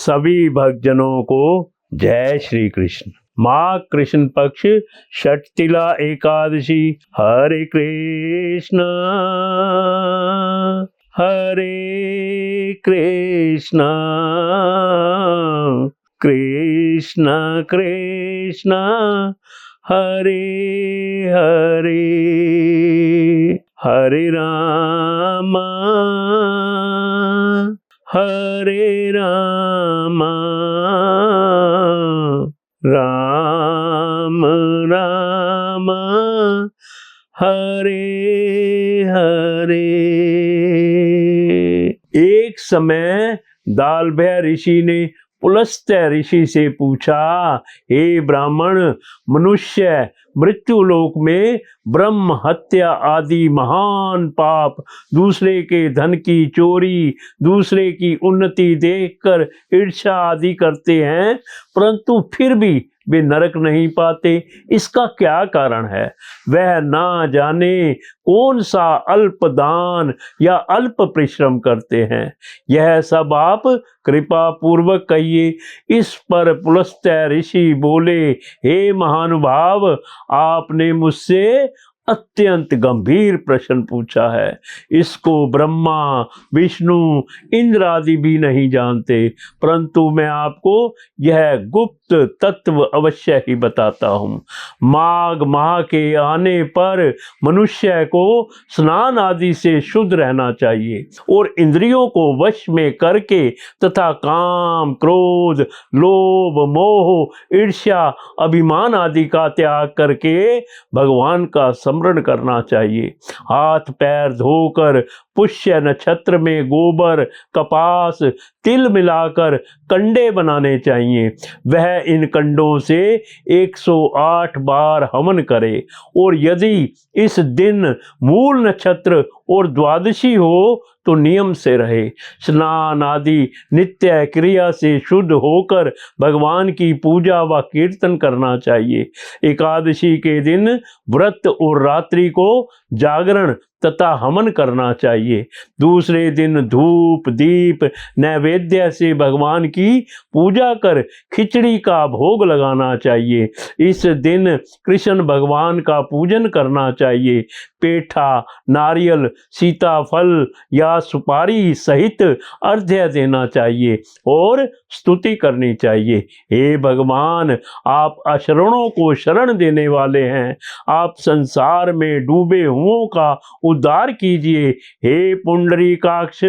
सभी भक्तजनों को जय श्री कृष्ण। माघ कृष्ण पक्ष षटतिला एकादशी। हरे कृष्ण कृष्ण कृष्ण हरे हरे, हरे राम राम राम हरे हरे। एक समय दालभय ऋषि ने पुलस्त्य ऋषि से पूछा, हे ब्राह्मण, मनुष्य मृत्युलोक में ब्रह्म हत्या आदि महान पाप, दूसरे के धन की चोरी, दूसरे की उन्नति देखकर ईर्ष्या आदि करते हैं, परंतु फिर भी वे नरक नहीं पाते। इसका क्या कारण है? वह ना जाने कौन सा अल्प दान या अल्प परिश्रम करते हैं। यह सब आप कृपा पूर्वक कहिए। इस पर पुलस्त्य ऋषि बोले, हे महानुभाव, आपने मुझसे अत्यंत गंभीर प्रश्न पूछा है। इसको ब्रह्मा, विष्णु, इंद्र आदि भी नहीं जानते, परंतु मैं आपको यह गुप्त तत्व अवश्य ही बताता हूँ। माघ माह के आने पर मनुष्य को स्नान आदि से शुद्ध रहना चाहिए और इंद्रियों को वश में करके तथा काम, क्रोध, लोभ, मोह, ईर्ष्या, अभिमान आदि का त्याग करके भगवान का स्मरण करना चाहिए। हाथ पैर धोकर पुष्य नक्षत्र में गोबर, कपास, तिल मिलाकर कंडे बनाने चाहिए। वह इन कंडों से 108 बार हवन करे और यदि इस दिन मूल नक्षत्र और द्वादशी हो तो नियम से रहे। स्नान आदि नित्य क्रिया से शुद्ध होकर भगवान की पूजा व कीर्तन करना चाहिए। एकादशी के दिन व्रत और रात्रि को जागरण तथा हवन करना चाहिए। दूसरे दिन धूप दीप नैवेद्य से भगवान की पूजा कर खिचड़ी का भोग लगाना चाहिए। इस दिन कृष्ण भगवान का पूजन करना चाहिए। पेठा, नारियल, सीताफल या सुपारी सहित अर्घ्य देना चाहिए और स्तुति करनी चाहिए। हे भगवान, आप अशरणों को शरण देने वाले हैं। आप संसार में डूबे हुओं का उद्धार कीजिए। हे पुंडरीकाक्ष,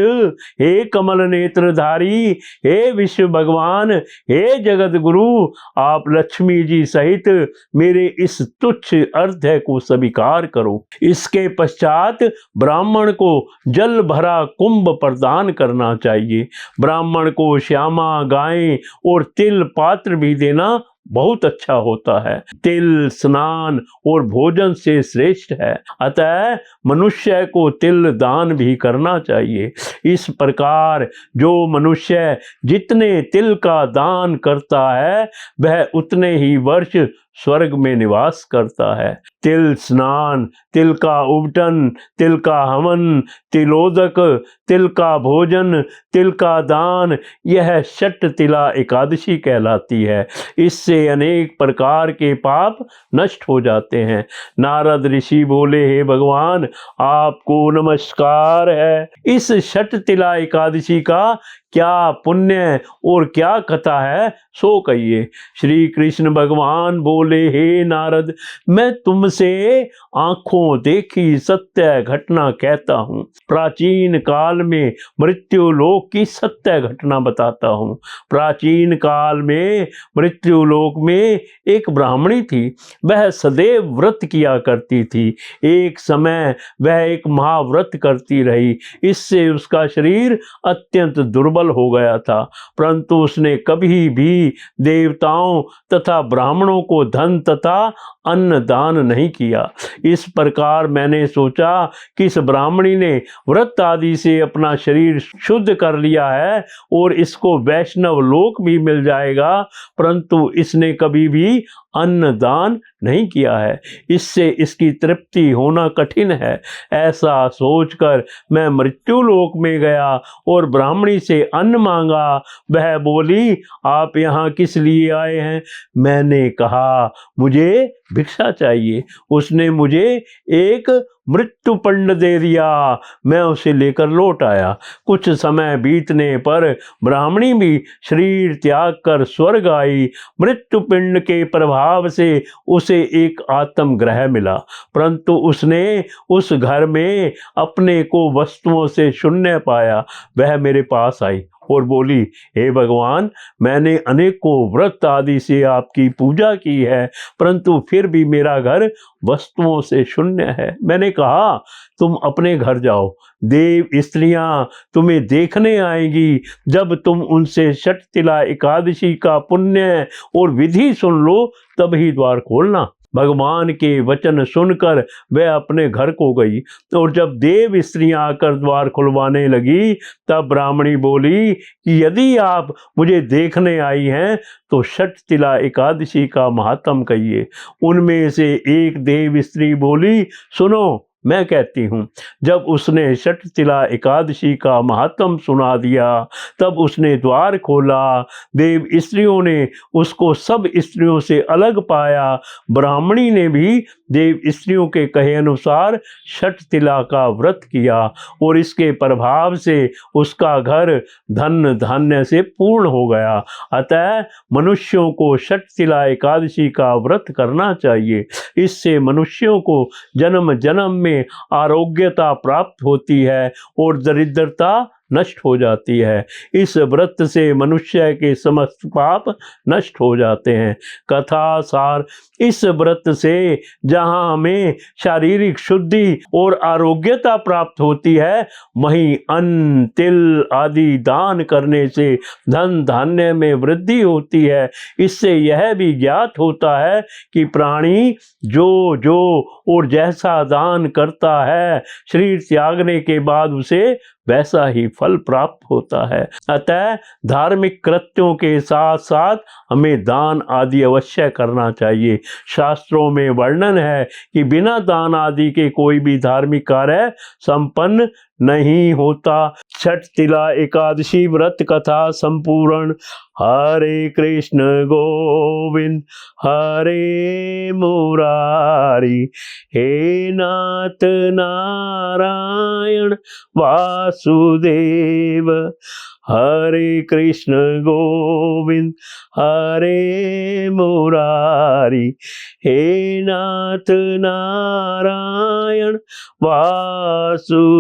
हे कमल नेत्रधारी, हे विश्व भगवान, हे जगत गुरु, आप लक्ष्मी जी सहित मेरे इस तुच्छ अर्घ्य को स्वीकार करो। इसके पश्चात ब्राह्मण को जल भरा कुंभ प्रदान करना चाहिए। ब्राह्मण को श्यामा गाय और तिल पात्र भी देना बहुत अच्छा होता है। तिल स्नान और भोजन से श्रेष्ठ है, अतः मनुष्य को तिल दान भी करना चाहिए। इस प्रकार जो मनुष्य जितने तिल का दान करता है वह उतने ही वर्ष स्वर्ग में निवास करता है। तिल स्नान, तिल का उबटन, तिल का हवन, तिलोदक, तिल का भोजन, तिल का दान, यह षटतिला एकादशी कहलाती है। इससे अनेक प्रकार के पाप नष्ट हो जाते हैं। नारद ऋषि बोले, हे भगवान, आपको नमस्कार है। इस षटतिला एकादशी का क्या पुण्य और क्या कथा है सो कहिए। श्री कृष्ण भगवान बोले, हे नारद, मैं तुमसे आंखों देखी सत्य घटना कहता हूँ। प्राचीन काल में मृत्युलोक की सत्य घटना बताता हूँ। प्राचीन काल में मृत्युलोक में एक ब्राह्मणी थी। वह सदैव व्रत किया करती थी। एक समय वह एक महाव्रत करती रही। इससे उसका शरीर अत्यंत दुर्बल हो गया था, परंतु उसने कभी भी देवताओं तथा ब्राह्मणों को धन तथा अन्न दान नहीं किया। इस प्रकार मैंने सोचा कि इस ब्राह्मणी ने व्रत आदि से अपना शरीर शुद्ध कर लिया है और इसको वैष्णव लोक भी मिल जाएगा, परंतु इसने कभी भी अन्न दान नहीं किया है, इससे इसकी तृप्ति होना कठिन है। ऐसा सोचकर मैं मृत्युलोक में गया और ब्राह्मणी से अन्न मांगा। वह बोली, आप यहाँ किस लिए आए हैं? मैंने कहा, मुझे भिक्षा चाहिए। उसने मुझे एक मृत्यु पिंड दे दिया। मैं उसे लेकर लौट आया। कुछ समय बीतने पर ब्राह्मणी भी शरीर त्याग कर स्वर्ग आई। मृत्यु पिंड के प्रभाव से उसे एक आत्म ग्रह मिला, परंतु उसने उस घर में अपने को वस्तुओं से शून्य पाया। वह मेरे पास आई और बोली, हे भगवान, मैंने अनेकों व्रत आदि से आपकी पूजा की है, परंतु फिर भी मेरा घर वस्तुओं से शून्य है। मैंने कहा, तुम अपने घर जाओ, देव स्त्रियां तुम्हें देखने आएंगी। जब तुम उनसे षटतिला एकादशी का पुण्य और विधि सुन लो, तभी द्वार खोलना। भगवान के वचन सुनकर वह अपने घर को गई, और जब देव स्त्रियां आकर द्वार खुलवाने लगी, तब ब्राह्मणी बोली कि यदि आप मुझे देखने आई हैं तो षटतिला एकादशी का महात्म कहिए। उनमें से एक देव स्त्री बोली, सुनो, मैं कहती हूँ। जब उसने षटतिला एकादशी का महात्म सुना दिया, तब उसने द्वार खोला। देव स्त्रियों ने उसको सब स्त्रियों से अलग पाया। ब्राह्मणी ने भी देव स्त्रियों के कहे अनुसार षटतिला का व्रत किया, और इसके प्रभाव से उसका घर धन धान्य से पूर्ण हो गया। अतः मनुष्यों को षटतिला एकादशी का व्रत करना चाहिए। इससे मनुष्यों को जन्म जन्म में आरोग्यता प्राप्त होती है और दरिद्रता नष्ट हो जाती है। इस व्रत से मनुष्य के समस्त पाप नष्ट हो जाते हैं। कथा सार, इस व्रत से जहाँ हमें शारीरिक शुद्धि और आरोग्यता प्राप्त होती है, वहीं अन्न तिल आदि दान करने से धन धान्य में वृद्धि होती है। इससे यह भी ज्ञात होता है कि प्राणी जो जो और जैसा दान करता है, शरीर त्यागने के बाद उसे वैसा ही फल प्राप्त होता है। अतः धार्मिक कृत्यों के साथ साथ हमें दान आदि अवश्य करना चाहिए। शास्त्रों में वर्णन है कि बिना दान आदि के कोई भी धार्मिक कार्य संपन्न नहीं होता। षटतिला एकादशी व्रत कथा संपूर्ण। हरे कृष्ण गोविंद हरे मुरारी, हे नाथ नारायण वासुदेव। हरे कृष्ण गोविंद हरे मुरारी, हे नाथ नारायण वासुदेव।